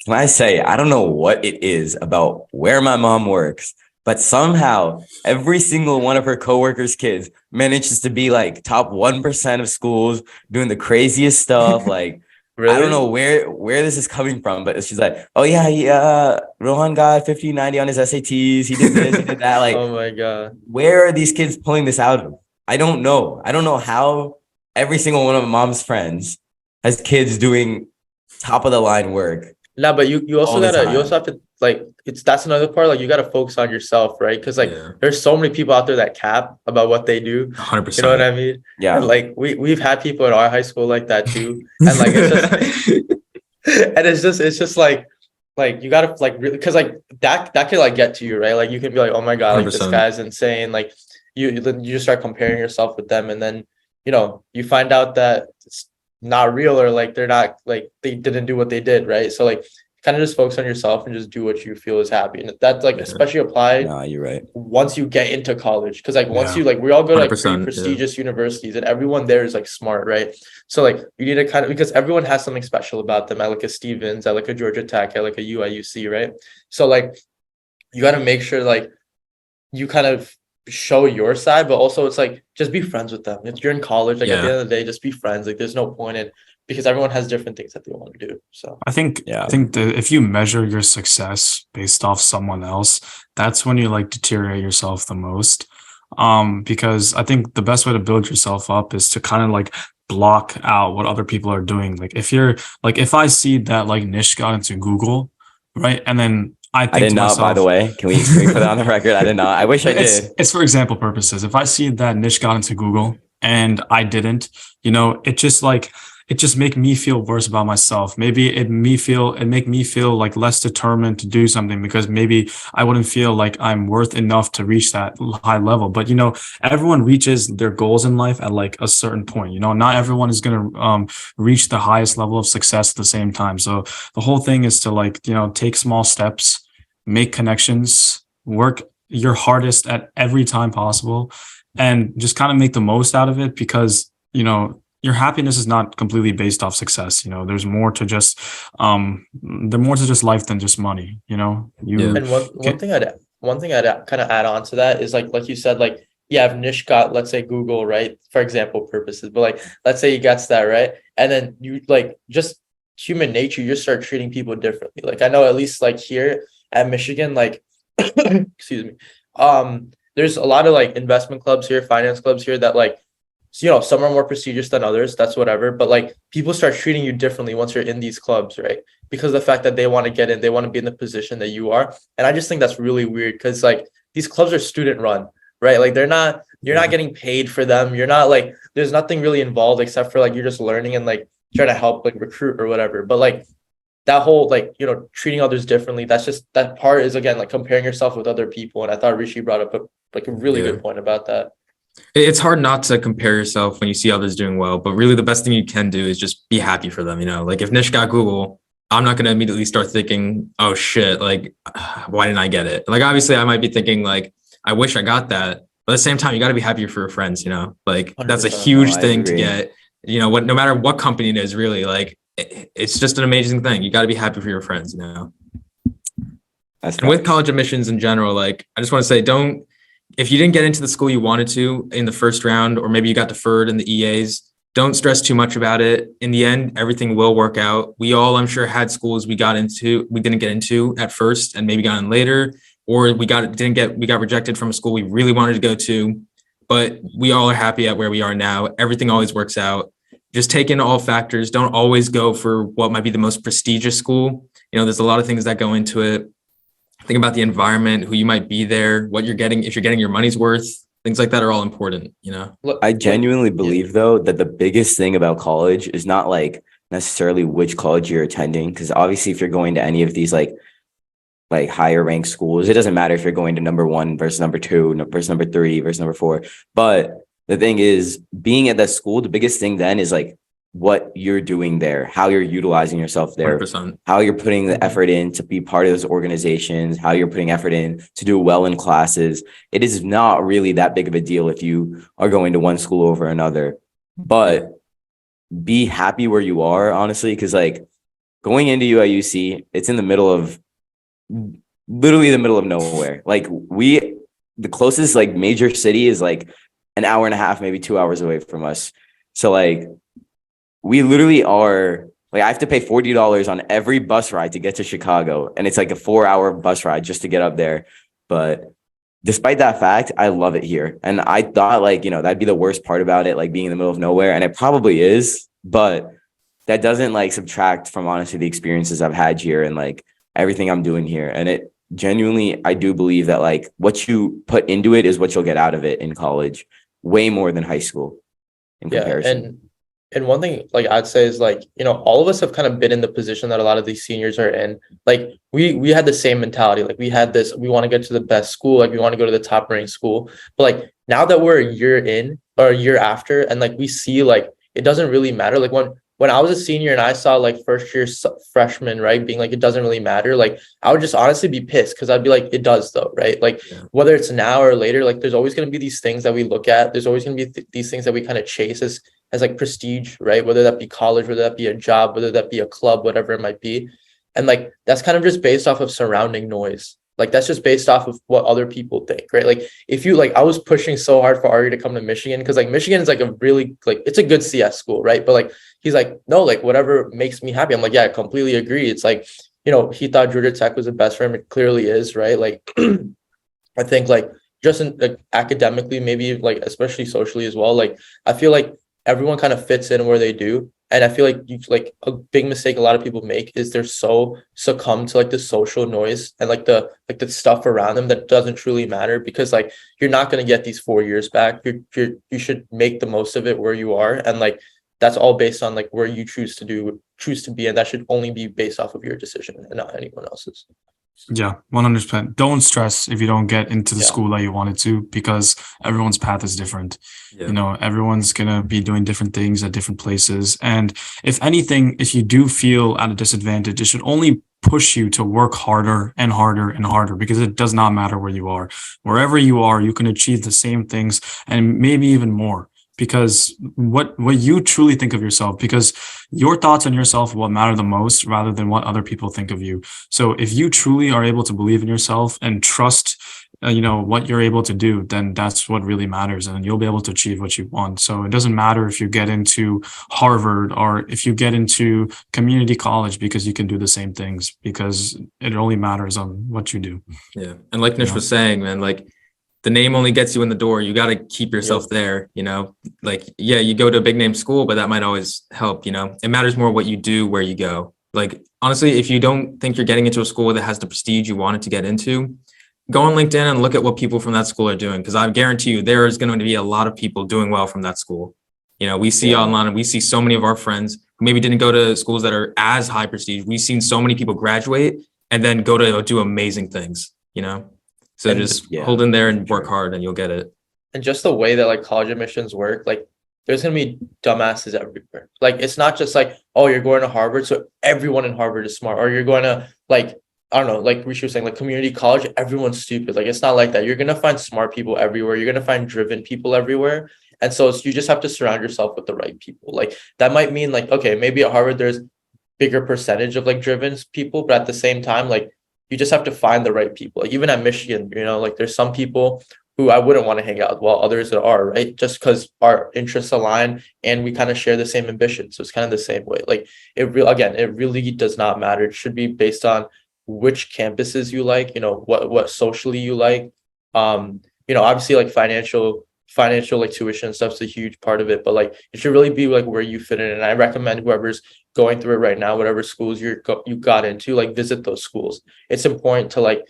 Can I say, I don't know what it is about where my mom works, but somehow every single one of her coworkers' kids manages to be like top 1% of schools doing the craziest stuff. Like, I don't know Really? where this is coming from, but she's like, oh yeah, Rohan got 50, 90 on his SATs. He did this, he did that. Like, Oh my God. where are these kids pulling this out of? I don't know. I don't know how every single one of my mom's friends has kids doing top of the line work Nah, but you all also the gotta you also time. have to like it's that's another part. Like you gotta focus on yourself, right? Because like Yeah, there's so many people out there that cap about what they do. You know what 100%. I mean? And Yeah. like we've had people in our high school like that too. And like it's just and it's just like you gotta like really because like that could like get to you, right? Like you can be like, oh my God, like this 100%. guy's insane. Like then you just start comparing yourself with them, and then you find out that it's not real, or like they're not like they didn't do what they did, right? So like kind of just focus on yourself and just do what you feel is happy. And that like Yeah, especially applied No, you're right. once you get into college, because like once yeah, you like we all go to like pretty 100%. Yeah. prestigious universities and everyone there is like smart, right? So like you need to kind of because everyone has something special about them. I like a Stevens, I like a Georgia Tech, I like a UIUC, right? So like you got to make sure like you kind of show your side, but also it's like just be friends with them. If you're in college, like at the Yeah. end of the day, just be friends. Like there's no point in because everyone has different things that they want to do. So I Yeah. think that if you measure your success based off someone else, that's when you like deteriorate yourself the most. Because I think the best way to build yourself up is to kind of like block out what other people are doing. Like if you're like if I see that like Nish got into Google, right? And then I I think did to not, by the myself, way. Can we put that on the record? I did not. I wish I did. it's for example purposes. If I see that Nish got into Google and I didn't, it just make me feel worse about myself. Maybe it make me feel like less determined to do something because maybe I wouldn't feel like I'm worth enough to reach that high level. But everyone reaches their goals in life at like a certain point. Not everyone is gonna reach the highest level of success at the same time. So the whole thing is to like, take small steps, make connections, work your hardest at every time possible, and just kind of make the most out of it because your happiness is not completely based off success. There's more to just life than just money. and You one get thing I'd kind of add on to that is like you said, like yeah, if Nish got let's say Google, right, for example purposes, but like let's say he gets that, right, and then you like just human nature, you just start treating people differently. Like I know at least like here at Michigan, like excuse me, there's a lot of like investment clubs here, finance clubs here that like some are more prestigious than others, that's whatever, but like people start treating you differently once you're in these clubs, right? Because of the fact that they want to get in, they want to be in the position that you are. And I just think that's really weird because like these clubs are student run, right? Like you're not yeah. getting paid for them. You're not like there's nothing really involved except for like you're just learning and like trying to help like recruit or whatever. But like that whole like treating others differently, that's just that part is again like comparing yourself with other people. And I thought Rishi brought up like a really Yeah. good point about that. It's hard not to compare yourself when you see others doing well, but really the best thing you can do is just be happy for them. Like if Nish got Google, I'm not going to immediately start thinking, oh shit, like, why didn't I get it? Like, obviously I might be thinking like, I wish I got that. But at the same time, you got to be happy for your friends, like that's a 100%. No, huge I thing to agree. get, no matter what company it is really like, it's just an amazing thing. You got to be happy for your friends. That's And with facts. college admissions in general, like I just want to say, if you didn't get into the school you wanted to in the first round, or maybe you got deferred in the EAs, don't stress too much about it. In the end, everything will work out. We all, I'm sure, had schools we didn't get into at first and maybe got in later, or we got rejected from a school we really wanted to go to. But we all are happy at where we are now. Everything always works out. Just take in all factors. Don't always go for what might be the most prestigious school. There's a lot of things that go into it. Think about the environment, who you might be there, what you're getting, if you're getting your money's worth. Things like that are all important. I Look, genuinely yeah. believe though that the biggest thing about college is not like necessarily which college you're attending. Because obviously if you're going to any of these like higher ranked schools, it doesn't matter if you're going to number one versus number two versus number three versus number four. But the thing is, being at that school, the biggest thing then is like what you're doing there, how you're utilizing yourself there, 100%. how you're putting the Mhm. effort in to be part of those organizations, how you're putting effort in to do well in classes. It is not really that big of a deal if you are going to one school over another, but be happy where you are, honestly, because like going into UIUC, it's in the middle of literally the middle of nowhere. Like the closest like major city is like an hour and a half, maybe 2 hours away from us. So like we literally are like, I have to pay $40 on every bus ride to get to Chicago. And it's like a 4-hour bus ride just to get up there. But despite that fact, I love it here. And I thought like, that'd be the worst part about it, like being in the middle of nowhere. And it probably is, but that doesn't like subtract from honestly the experiences I've had here and like everything I'm doing here. And it genuinely, I do believe that like what you put into it is what you'll get out of it in college, way more than high school in comparison. And one thing like I'd say is like, all of us have kind of been in the position that a lot of these seniors are in. Like we had the same mentality. Like we had this, we want to get to the best school. Like we want to go to the top ranked school. But like now that we're a year in or a year after, and like we see like, it doesn't really matter. Like when I was a senior and I saw like first year freshmen, right, being like, it doesn't really matter. Like I would just honestly be pissed because I'd be like, it does though, right? Like whether it's now or later, like there's always going to be these things that we look at. There's always going to be these things that we kind of chase as like prestige, right? Whether that be college, whether that be a job, whether that be a club, whatever it might be. And like, that's kind of just based off of surrounding noise. Like, that's just based off of what other people think, right? Like, if you like, I was pushing so hard for Ari to come to Michigan because like Michigan is like a really, like, it's a good CS school, right? But like, he's like, no, like whatever makes me happy. I'm like, yeah, I completely agree. It's like, he thought Georgia Tech was the best for him. It clearly is, right? Like, I think like just in like academically, maybe like, especially socially as well. Like, I feel like everyone kind of fits in where they do. And I feel like a big mistake a lot of people make is they're so succumb to like the social noise and like the stuff around them that doesn't truly matter, because like you're not going to get these 4 years back. You should make the most of it where you are, and like that's all based on like where you choose to be, and that should only be based off of your decision and not anyone else's. Yeah, 100%. Don't stress if you don't get into the school that you wanted to, because everyone's path is different. Yeah. Everyone's going to be doing different things at different places. And if anything, if you do feel at a disadvantage, it should only push you to work harder and harder and harder, because it does not matter where you are. Wherever you are, you can achieve the same things and maybe even more. Because what you truly think of yourself, because your thoughts on yourself will matter the most rather than what other people think of you. So if you truly are able to believe in yourself and trust, what you're able to do, then that's what really matters, and you'll be able to achieve what you want. So it doesn't matter if you get into Harvard or if you get into community college, because you can do the same things, because it only matters on what you do. Yeah. And like Nish was saying, man, like, the name only gets you in the door. You got to keep yourself there, like, yeah, you go to a big name school, but that might always help, it matters more what you do, where you go. Like, honestly, if you don't think you're getting into a school that has the prestige you wanted to get into, go on LinkedIn and look at what people from that school are doing. Cause I guarantee you there is going to be a lot of people doing well from that school. We see online, and we see so many of our friends who maybe didn't go to schools that are as high prestige. We've seen so many people graduate and then go to do amazing things, So And just hold in there and work hard and you'll get it. And just the way that like college admissions work, like there's going to be dumbasses everywhere. Like, it's not just like, oh, you're going to Harvard, so everyone in Harvard is smart, or you're going to like, I don't know, like Rishi was saying, like community college, everyone's stupid. Like, it's not like that. You're going to find smart people everywhere. You're going to find driven people everywhere. And so you just have to surround yourself with the right people. Like, that might mean like, okay, maybe at Harvard, there's bigger percentage of like driven people, but at the same time, like, you just have to find the right people. Like, even at Michigan, like there's some people who I wouldn't want to hang out with, while others that are, right? Just because our interests align and we kind of share the same ambition. So it's kind of the same way. Like, it really does not matter. It should be based on which campuses you like, what socially you like. Obviously like financial like tuition and stuff's a huge part of it, but like it should really be like where you fit in. And I recommend whoever's going through it right now, whatever schools you got into, like visit those schools. It's important to like,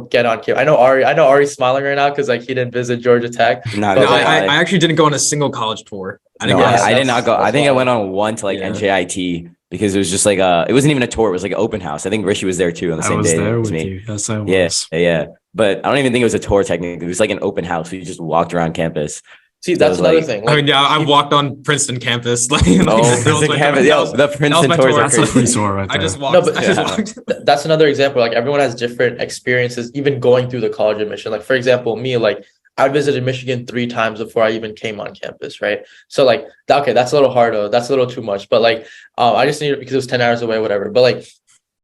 get on campus. I know Ari's smiling right now because like he didn't visit Georgia Tech. No, No, I actually didn't go on a single college tour. I did not go. I think I went on one to like NJIT, because it was just like it wasn't even a tour. It was like an open house. I think Rishi was there too on the same day. I was there as with me. you. Yes, I was. Yeah. But I don't even think it was a tour technically. It was like an open house. We just walked around campus. See, that's another thing. I mean, yeah, I walked on Princeton campus. Princeton campus. Yo, the Princeton tours are That's a free crazy. tour right there. I just walked. No, but I just walked. That's another example. Like, everyone has different experiences, even going through the college admission. Like, for example, me, like I visited Michigan 3 times before I even came on campus, right? So like, okay, that's a little hard, that's a little too much, but like, I just needed, because it was 10 hours away, whatever. But like,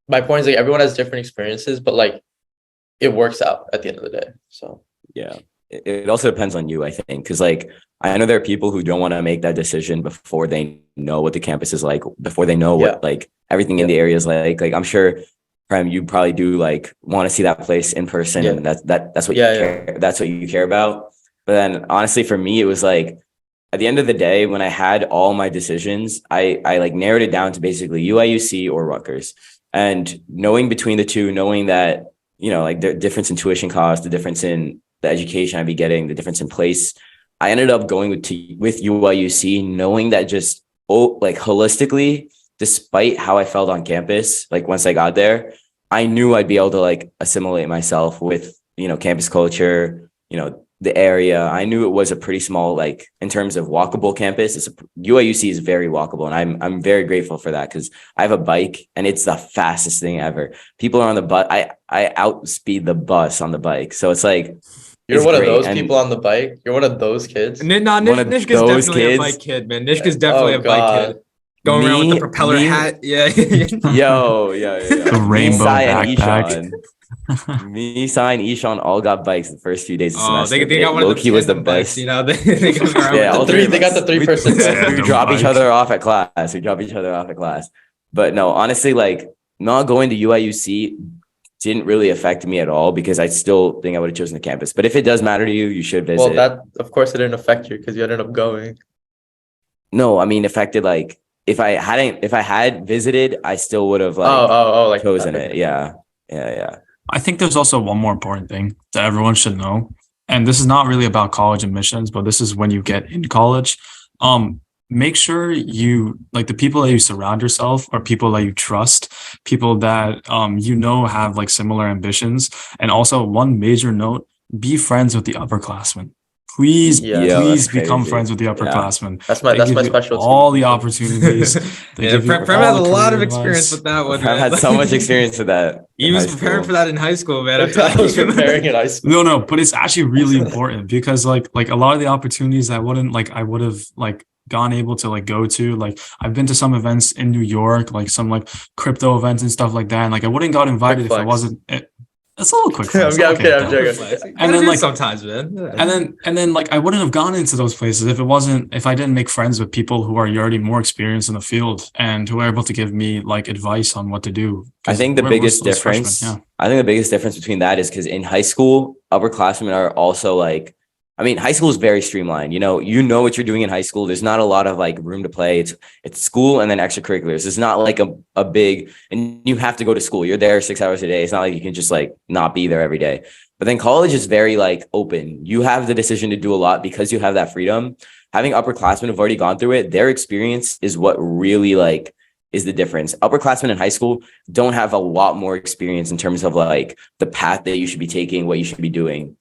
my point is like everyone has different experiences, but like it works out at the end of the day. So Yeah. It also depends on you, I think, because like I know there are people who don't want to make that decision before they know what the campus is like, before they know what like everything in the area is like. Like I'm sure, Prem, you probably do like want to see that place in person, and that's what you care. That's what you care about. But then honestly, for me, it was like at the end of the day, when I had all my decisions, I like narrowed it down to basically UIUC or Rutgers, and knowing between the two, knowing that like the difference in tuition cost, the difference in the education I'd be getting, the difference in place, I ended up going with UIUC, knowing that just like holistically, despite how I felt on campus, like once I got there, I knew I'd be able to like assimilate myself with campus culture, the area. I knew it was a pretty small, like in terms of walkable campus. UIUC is very walkable, and I'm very grateful for that because I have a bike and it's the fastest thing ever. People are on the bus. I outspeed the bus on the bike, so it's like. You're one of those people on the bike. You're one of those kids. No, Nishka's definitely a bike kid, man. Nishka's definitely a bike kid. Going around with the propeller hat. Yeah. Yo. The rainbow backpack. Me, Sai, and Ishan all got bikes the first few days of semester. They got one of the was the bikes, best. they got around they got the 3-person. We drop each other off at class. But no, honestly, like not going to UIUC didn't really affect me at all because I still think I would have chosen the campus. But if it does matter to you, you should visit. Well, that of course it didn't affect you because you ended up going. No, I mean affected like if I had visited, I still would have like chosen it. Yeah. I think there's also one more important thing that everyone should know. And this is not really about college admissions, but this is when you get in college. Make sure you like the people that you surround yourself are people that you trust, people that have like similar ambitions. And also one major note, be friends with the upperclassmen. Please become friends with the upperclassmen. That's my specialty. All the opportunities. Prem has a lot of experience with that one. Prem had so much experience with that. He was preparing for that in high school, man. I was preparing in high school. No, but it's actually really important because like a lot of the opportunities I would have like gone able to like go to, like I've been to some events in New York, like some like crypto events and stuff like that, and like I wouldn't got invited if I wasn't. That's a little quick. I'm joking. And then like sometimes, man. And then like I wouldn't have gone into those places if I didn't make friends with people who are already more experienced in the field and who are able to give me like advice on what to do. I think the biggest difference. I think the biggest difference between that is because in high school, upperclassmen are also like. I mean, high school is very streamlined. You know what you're doing in high school. There's not a lot of like room to play. It's school and then extracurriculars. It's not like a big, and you have to go to school. You're there 6 hours a day. It's not like you can just like not be there every day. But then college is very like open. You have the decision to do a lot because you have that freedom. Having upperclassmen who've already gone through it, their experience is what really like is the difference. Upperclassmen in high school don't have a lot more experience in terms of like the path that you should be taking, what you should be doing.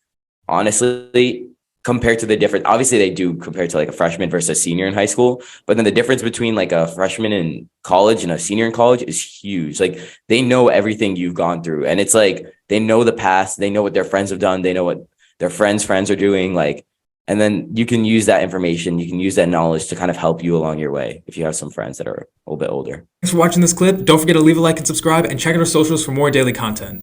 Honestly, compared to the difference, obviously they do compared to like a freshman versus a senior in high school, but then the difference between like a freshman in college and a senior in college is huge. Like they know everything you've gone through, and it's like they know the past, they know what their friends have done, they know what their friends are doing, like, and then you can use that information, you can use that knowledge to kind of help you along your way if you have some friends that are a little bit older. Thanks for watching this clip. Don't forget to leave a like and subscribe, and check out our socials for more daily content.